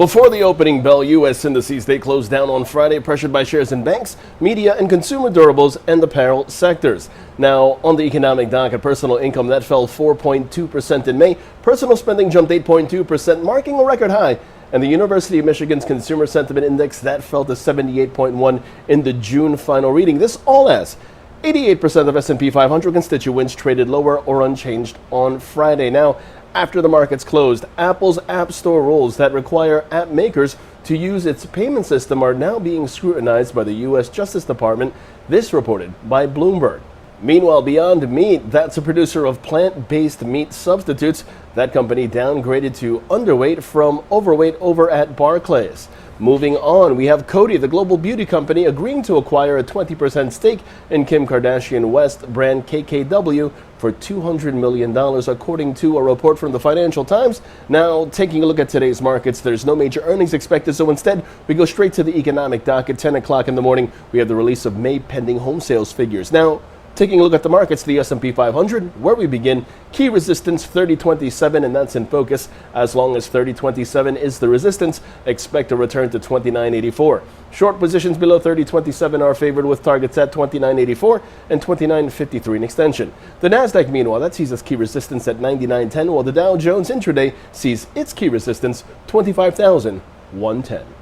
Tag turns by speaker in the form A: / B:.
A: Before the opening bell, U.S. indices they closed down on Friday, pressured by shares in banks, media, and consumer durables and apparel sectors. Now, on the economic docket, personal income that fell 4.2% in May. Personal spending jumped 8.2%, marking a record high. And the University of Michigan's Consumer Sentiment Index that fell to 78.1 in the June final reading. This all as 88% of S&P 500 constituents traded lower or unchanged on Friday. Now, after the markets closed, Apple's App Store rules that require app makers to use its payment system are now being scrutinized by the U.S. Justice Department. This reported by Bloomberg. Meanwhile, Beyond Meat, that's a producer of plant-based meat substitutes. That company downgraded to underweight from overweight over at Barclays. Moving on, we have Coty, the global beauty company, agreeing to acquire a 20% stake in Kim Kardashian West brand KKW for $200 million, according to a report from the Financial Times. Now, taking a look at today's markets, there's no major earnings expected, so instead, we go straight to the economic docket. 10 o'clock in the morning, we have the release of May pending home sales figures. Now, taking a look at the markets, the S&P 500, where we begin, key resistance 3027, and that's in focus. As long as 3027 is the resistance, expect a return to 2984. Short positions below 3027 are favored with targets at 2984 and 2953 in extension. The Nasdaq, meanwhile, that sees its key resistance at 9910, while the Dow Jones intraday sees its key resistance 25,110.